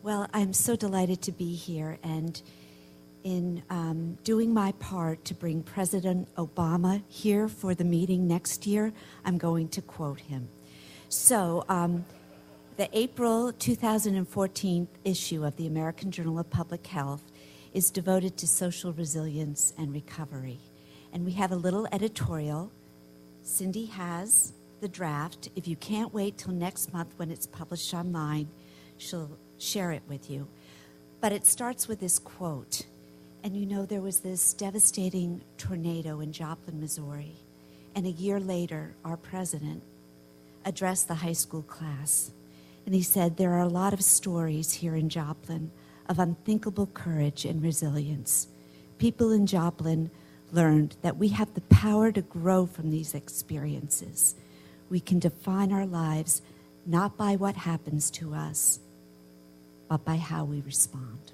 Well, I'm so delighted to be here, and in doing my part to bring President Obama here for the meeting next year, I'm going to quote him. So, the April 2014 issue of the American Journal of Public Health is devoted to social resilience and recovery. And we have a little editorial. Cindy has the draft. If you can't wait till next month when it's published online, she'll share it with you. But it starts with this quote. And you know, there was this devastating tornado in Joplin, Missouri. And a year later, our president addressed the high school class. And he said, there are a lot of stories here in Joplin of unthinkable courage and resilience. People in Joplin learned that we have the power to grow from these experiences. We can define our lives not by what happens to us, but by how we respond.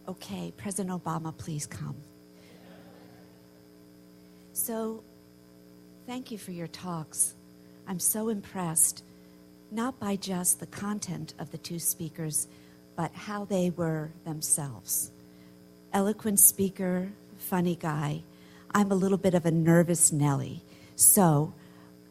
Okay, President Obama, please come. So, thank you for your talks. I'm so impressed, not by just the content of the two speakers, but how they were themselves. Eloquent speaker, funny guy. I'm a little bit of a nervous Nelly. So,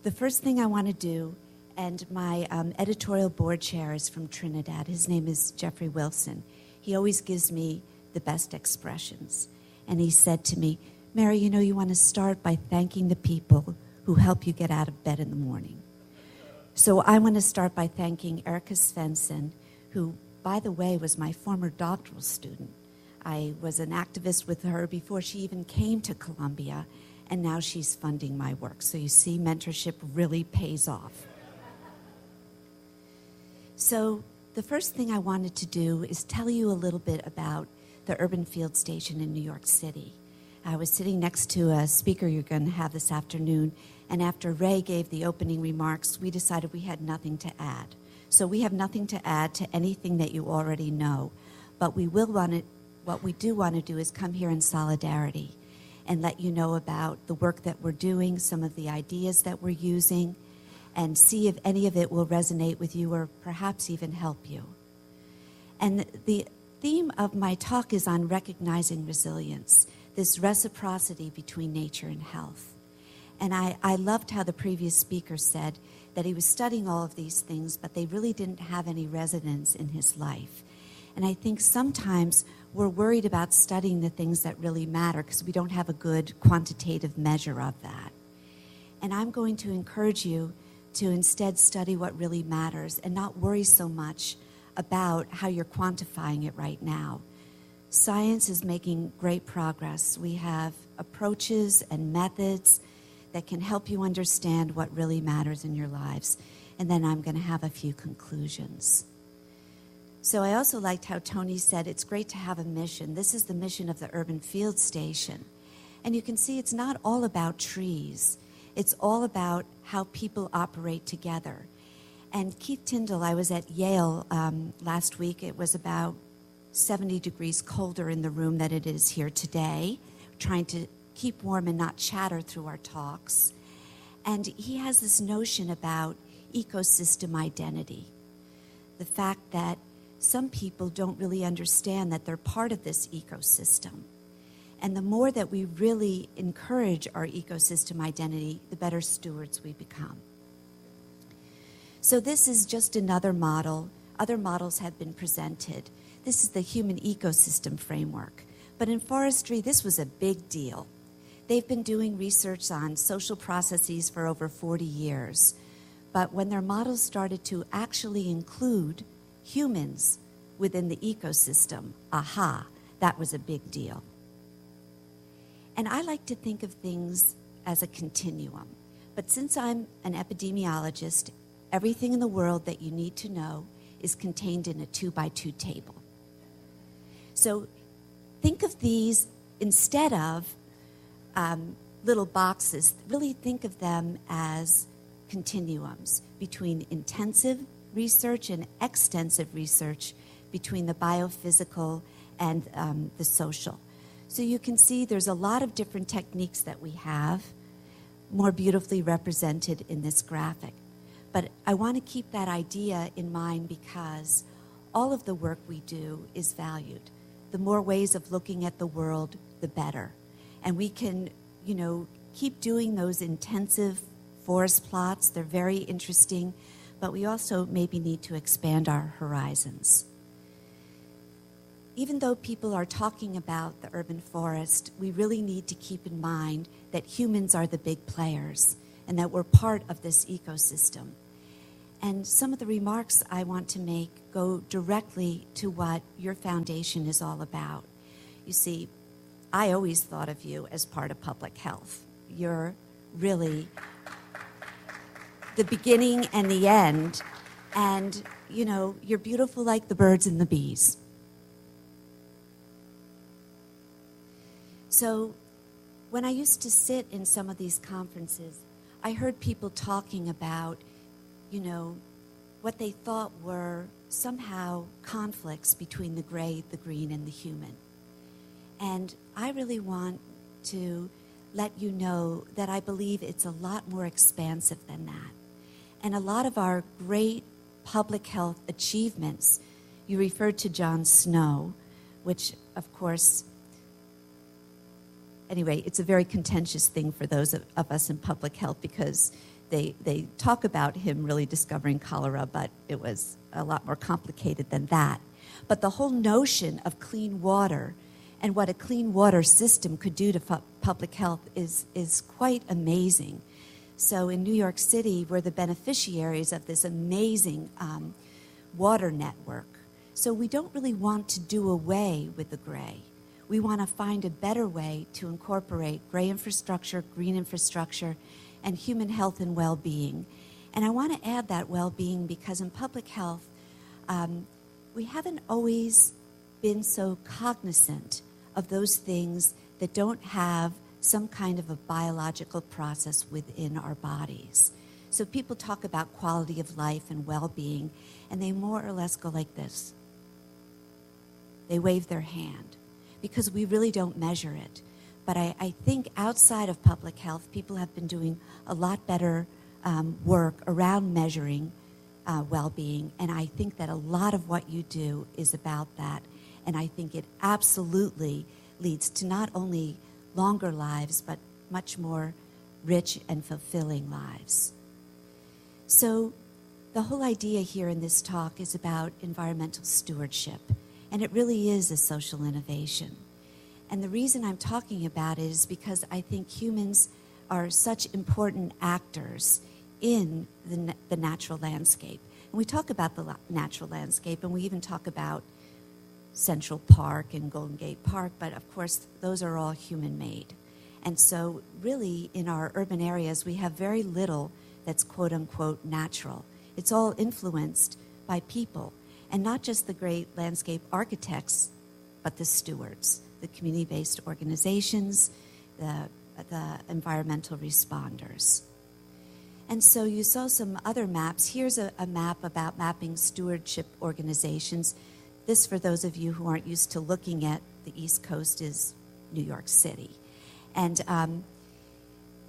the first thing I want to do, and my editorial board chair is from Trinidad. His name is Jeffrey Wilson. He always gives me the best expressions. And he said to me, Mary, you know, you want to start by thanking the people who help you get out of bed in the morning. So I want to start by thanking Erica Svensson, who, by the way, was my former doctoral student. I was an activist with her before she even came to Columbia, and now she's funding my work. So you see, mentorship really pays off. So the first thing I wanted to do is tell you a little bit about the Urban Field Station in New York City. I was sitting next to a speaker you're going to have this afternoon, and after Ray gave the opening remarks, we decided we had nothing to add. So we have nothing to add to anything that you already know, but what we do want to do is come here in solidarity and let you know about the work that we're doing, some of the ideas that we're using, and see if any of it will resonate with you or perhaps even help you. And the theme of my talk is on recognizing resilience, this reciprocity between nature and health. And I loved how the previous speaker said that he was studying all of these things, but they really didn't have any resonance in his life. And I think sometimes we're worried about studying the things that really matter because we don't have a good quantitative measure of that. And I'm going to encourage you to instead study what really matters and not worry so much about how you're quantifying it right now. Science is making great progress. We have approaches and methods that can help you understand what really matters in your lives. And then I'm going to have a few conclusions. So I also liked how Tony said it's great to have a mission. This is the mission of the Urban Field Station. And you can see it's not all about trees. It's all about how people operate together. And Keith Tyndall, I was at Yale last week. It was about 70 degrees colder in the room than it is here today, trying to keep warm and not chatter through our talks. And he has this notion about ecosystem identity, the fact that some people don't really understand that they're part of this ecosystem. And the more that we really encourage our ecosystem identity, the better stewards we become. So this is just another model. Other models have been presented. This is the human ecosystem framework. But in forestry, this was a big deal. They've been doing research on social processes for over 40 years. But when their models started to actually include humans within the ecosystem, that was a big deal. And I like to think of things as a continuum. But since I'm an epidemiologist, everything in the world that you need to know is contained in a 2x2 table. So think of these instead of little boxes. Really think of them as continuums between intensive research and extensive research, between the biophysical and the social. So you can see there's a lot of different techniques that we have, more beautifully represented in this graphic. But I want to keep that idea in mind because all of the work we do is valued. The more ways of looking at the world, the better. And we can, keep doing those intensive forest plots. They're very interesting, but we also maybe need to expand our horizons. Even though people are talking about the urban forest, we really need to keep in mind that humans are the big players and that we're part of this ecosystem. And some of the remarks I want to make go directly to what your foundation is all about. You see, I always thought of you as part of public health. You're really the beginning and the end, and, you're beautiful like the birds and the bees. So when I used to sit in some of these conferences, I heard people talking about, what they thought were somehow conflicts between the gray, the green, and the human. And I really want to let you know that I believe it's a lot more expansive than that. And a lot of our great public health achievements, you referred to John Snow, which, of course, anyway, it's a very contentious thing for those of us in public health because they talk about him really discovering cholera, but it was a lot more complicated than that. But the whole notion of clean water and what a clean water system could do to public health is quite amazing. So in New York City, we're the beneficiaries of this amazing water network. So we don't really want to do away with the gray. We want to find a better way to incorporate gray infrastructure, green infrastructure, and human health and well-being. And I want to add that well-being because in public health, we haven't always been so cognizant of those things that don't have some kind of a biological process within our bodies. So people talk about quality of life and well-being, and they more or less go like this. They wave their hand because we really don't measure it. But I think outside of public health, people have been doing a lot better work around measuring well-being, and I think that a lot of what you do is about that, and I think it absolutely leads to not only longer lives, but much more rich and fulfilling lives. So the whole idea here in this talk is about environmental stewardship, and it really is a social innovation. And the reason I'm talking about it is because I think humans are such important actors in the natural landscape. And we talk about the natural landscape, and we even talk about Central Park and Golden Gate Park, but of course, those are all human-made. And so really, in our urban areas, we have very little that's quote-unquote natural. It's all influenced by people, and not just the great landscape architects, but the stewards, the community-based organizations, the environmental responders. And so you saw some other maps. Here's a map about mapping stewardship organizations. This, for those of you who aren't used to looking at the East Coast, is New York City. And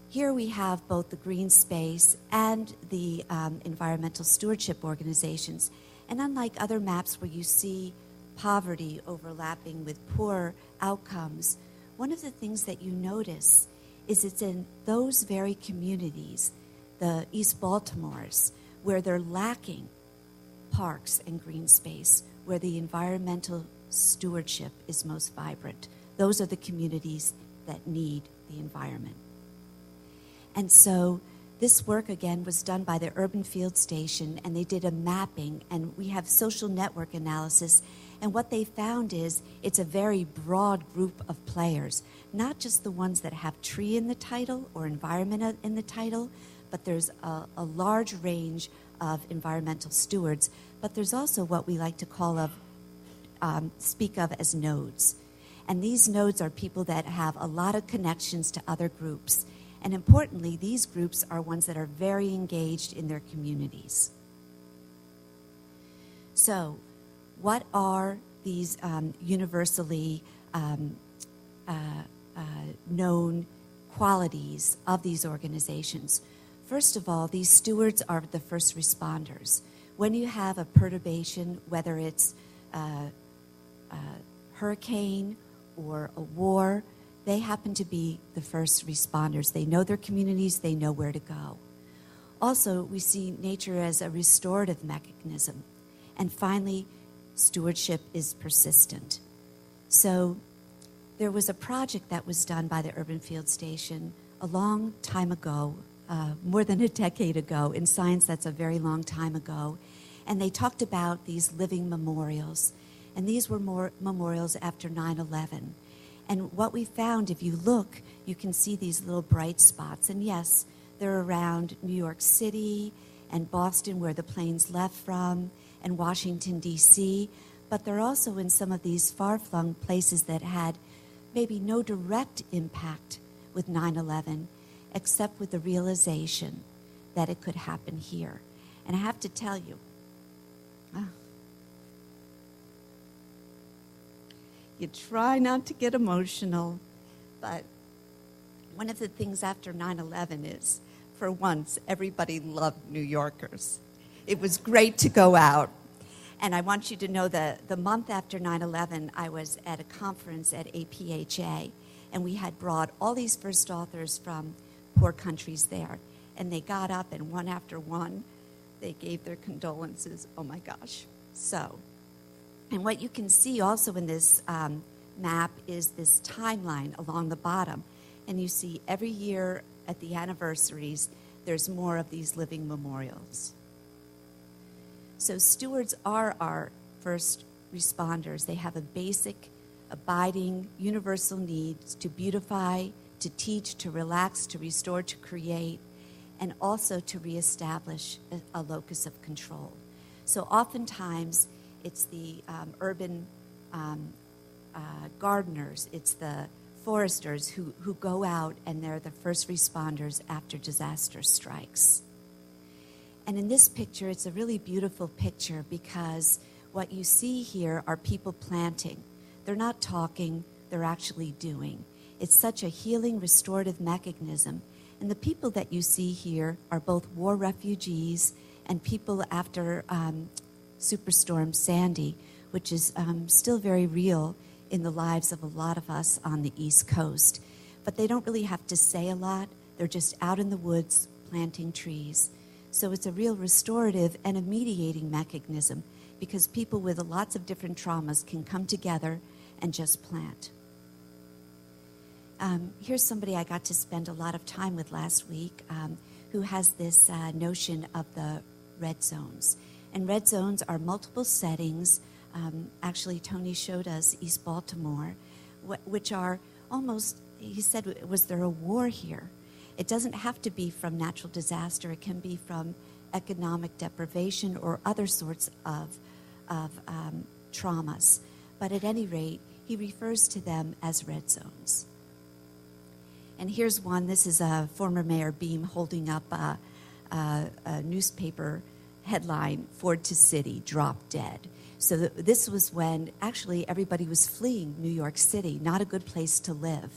here we have both the green space and the environmental stewardship organizations. And unlike other maps where you see poverty overlapping with poor outcomes, one of the things that you notice is it's in those very communities, the East Baltimores, where they're lacking parks and green space, where the environmental stewardship is most vibrant. Those are the communities that need the environment. And so this work, again, was done by the Urban Field Station, and they did a mapping, and we have social network analysis. And what they found is it's a very broad group of players, not just the ones that have tree in the title or environment in the title, but there's a large range of environmental stewards. But there's also what we like to speak of as nodes. And these nodes are people that have a lot of connections to other groups. And importantly, these groups are ones that are very engaged in their communities. So, what are these universally known qualities of these organizations? First of all, these stewards are the first responders. When you have a perturbation, whether it's a hurricane or a war, they happen to be the first responders. They know their communities, they know where to go. Also, we see nature as a restorative mechanism. And finally, stewardship is persistent. So there was a project that was done by the Urban Field Station a long time ago, more than a decade ago. In science, that's a very long time ago. And they talked about these living memorials. And these were more memorials after 9/11. And what we found, if you look, you can see these little bright spots. And yes, they're around New York City and Boston, where the planes left from, and Washington, D.C., but they're also in some of these far-flung places that had maybe no direct impact with 9/11, except with the realization that it could happen here. And I have to tell you, you try not to get emotional, but one of the things after 9/11 is, for once, everybody loved New Yorkers. It was great to go out. And I want you to know that the month after 9/11, I was at a conference at APHA, and we had brought all these first authors from poor countries there. And they got up, and one after one, they gave their condolences. Oh, my gosh. So, and what you can see also in this map is this timeline along the bottom. And you see every year at the anniversaries, there's more of these living memorials. So stewards are our first responders. They have a basic, abiding, universal needs to beautify, to teach, to relax, to restore, to create, and also to reestablish a locus of control. So oftentimes, it's the urban gardeners, it's the foresters who go out, and they're the first responders after disaster strikes. And in this picture, it's a really beautiful picture because what you see here are people planting. They're not talking, they're actually doing. It's such a healing, restorative mechanism. And the people that you see here are both war refugees and people after Superstorm Sandy, which is still very real in the lives of a lot of us on the East Coast. But they don't really have to say a lot. They're just out in the woods planting trees. So it's a real restorative and a mediating mechanism because people with lots of different traumas can come together and just plant. Here's somebody I got to spend a lot of time with last week who has this notion of the red zones. And red zones are multiple settings. Actually, Tony showed us East Baltimore, which are almost, he said, was there a war here? It doesn't have to be from natural disaster. It can be from economic deprivation or other sorts of traumas. But at any rate, he refers to them as red zones. And here's one. This is former Mayor Beam holding up a newspaper headline, Ford to City, drop dead. So this was when actually everybody was fleeing New York City, not a good place to live.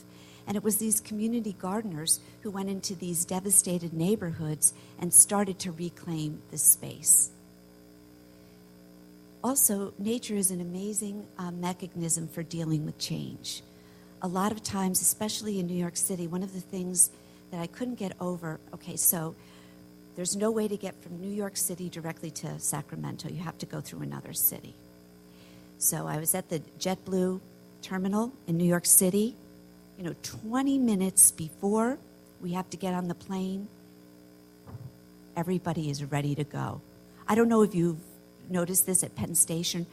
And it was these community gardeners who went into these devastated neighborhoods and started to reclaim the space. Also, nature is an amazing mechanism for dealing with change. A lot of times, especially in New York City, one of the things that I couldn't get over, okay, so there's no way to get from New York City directly to Sacramento. You have to go through another city. So I was at the JetBlue terminal in New York City. 20 minutes before we have to get on the plane, everybody is ready to go. I don't know if you've noticed this at Penn Station.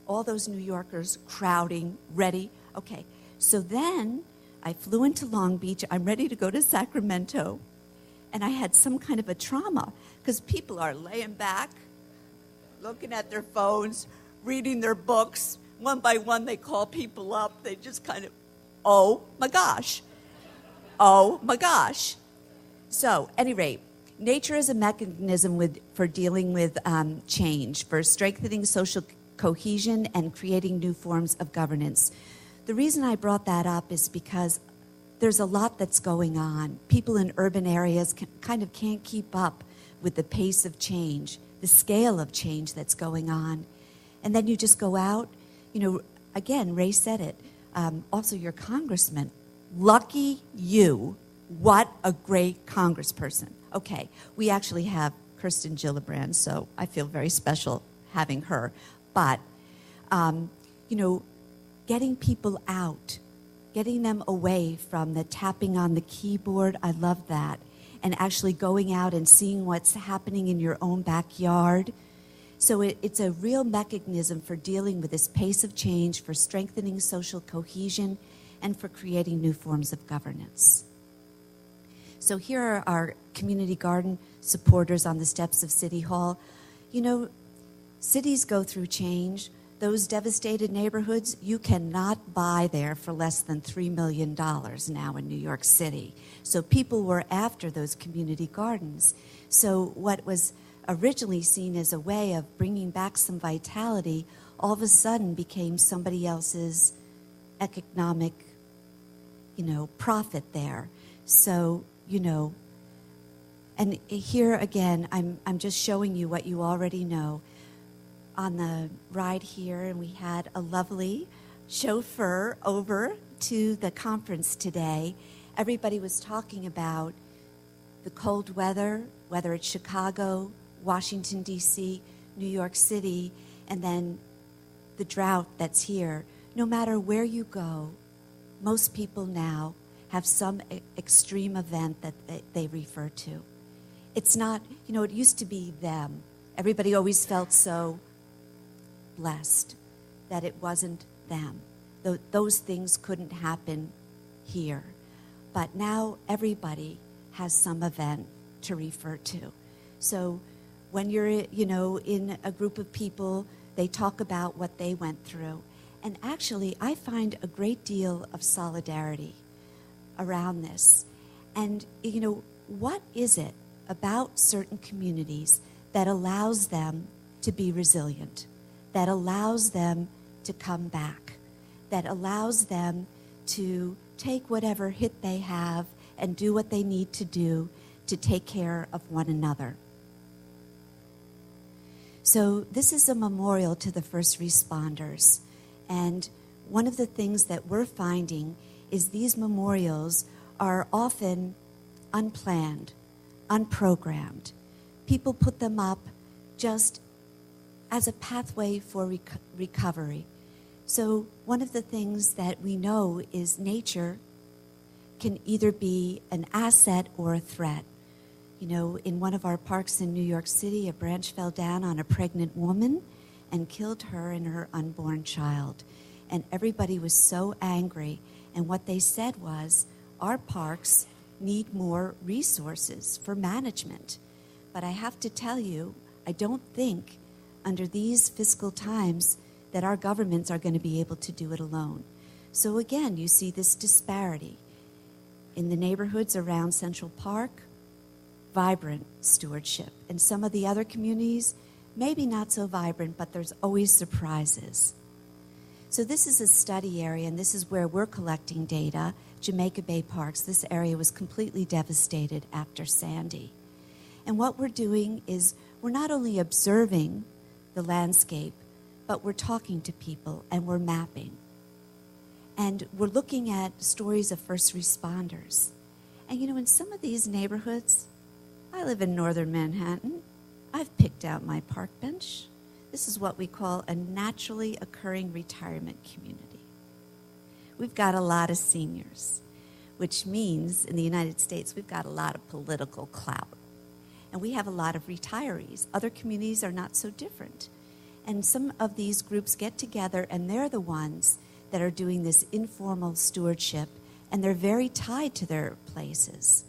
All those New Yorkers crowding, ready. Okay, so then I flew into Long Beach. I'm ready to go to Sacramento. And I had some kind of a trauma because people are laying back, looking at their phones, reading their books. One by one, they call people up. They just kind of, oh my gosh. Oh my gosh. So, at any rate, nature is a mechanism for dealing with change, for strengthening social cohesion and creating new forms of governance. The reason I brought that up is because there's a lot that's going on. People in urban areas kind of can't keep up with the pace of change, the scale of change that's going on. And then you just go out, again, Ray said it, also your congressman, lucky you, what a great congressperson. Okay, we actually have Kirsten Gillibrand, so I feel very special having her. But, getting people out, getting them away from the tapping on the keyboard, I love that. And actually going out and seeing what's happening in your own backyard. So it's a real mechanism for dealing with this pace of change, for strengthening social cohesion, and for creating new forms of governance. So here are our community garden supporters on the steps of City Hall. Cities go through change. Those devastated neighborhoods, you cannot buy there for less than $3 million now in New York City. So people were after those community gardens. So what was originally seen as a way of bringing back some vitality, all of a sudden became somebody else's economic, profit there. So, and here again, I'm just showing you what you already know. On the ride here, and we had a lovely chauffeur over to the conference today. Everybody was talking about the cold weather, whether it's Chicago, Washington, D.C., New York City, and then the drought that's here. No matter where you go, most people now have some extreme event that they refer to. It's not, it used to be them. Everybody always felt so blessed that it wasn't them. Those things couldn't happen here. But now everybody has some event to refer to. So when you're, in a group of people, they talk about what they went through. And actually, I find a great deal of solidarity around this. And, what is it about certain communities that allows them to be resilient, that allows them to come back, that allows them to take whatever hit they have and do what they need to do to take care of one another? So this is a memorial to the first responders. And one of the things that we're finding is these memorials are often unplanned, unprogrammed. People put them up just as a pathway for recovery. So one of the things that we know is nature can either be an asset or a threat. In one of our parks in New York City, a branch fell down on a pregnant woman and killed her and her unborn child. And everybody was so angry. And what they said was, our parks need more resources for management. But I have to tell you, I don't think under these fiscal times that our governments are going to be able to do it alone. So again, you see this disparity. In the neighborhoods around Central Park, vibrant stewardship. In some of the other communities, maybe not so vibrant, but there's always surprises. So this is a study area, and this is where we're collecting data. Jamaica Bay Parks, this area was completely devastated after Sandy. And what we're doing is we're not only observing the landscape, but we're talking to people and we're mapping. And we're looking at stories of first responders. And in some of these neighborhoods, I live in northern Manhattan. I've picked out my park bench. This is what we call a naturally occurring retirement community. We've got a lot of seniors, which means in the United States, we've got a lot of political clout. And we have a lot of retirees. Other communities are not so different. And some of these groups get together, and they're the ones that are doing this informal stewardship, and they're very tied to their places.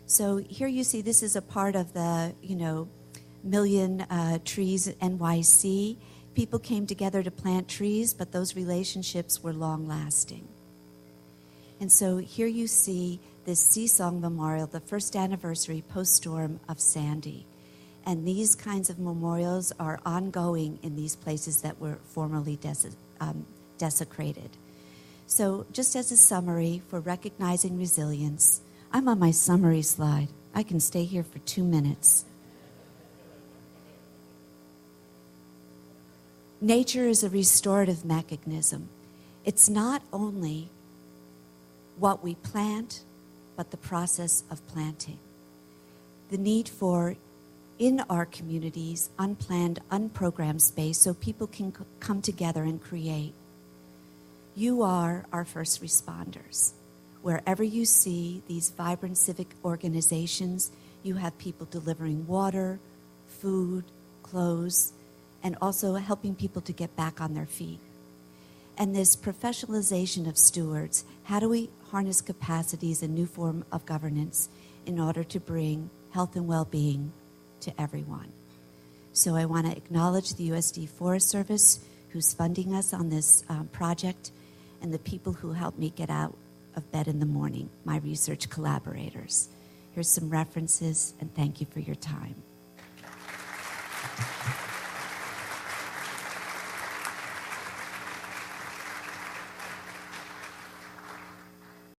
So here you see this is a part of the, Million Trees NYC. People came together to plant trees, but those relationships were long-lasting. And so here you see this Seasong Memorial, the first anniversary post-storm of Sandy. And these kinds of memorials are ongoing in these places that were formerly desecrated. So just as a summary for recognizing resilience, I'm on my summary slide. I can stay here for 2 minutes. Nature is a restorative mechanism. It's not only what we plant, but the process of planting. The need for, in our communities, unplanned, unprogrammed space so people can come together and create. You are our first responders. Wherever you see these vibrant civic organizations, you have people delivering water, food, clothes, and also helping people to get back on their feet. And this professionalization of stewards, how do we harness capacities and new form of governance in order to bring health and well-being to everyone? So I want to acknowledge the USD Forest Service, who's funding us on this project, and the people who helped me get out of bed in the morning, my research collaborators. Here's some references, and thank you for your time.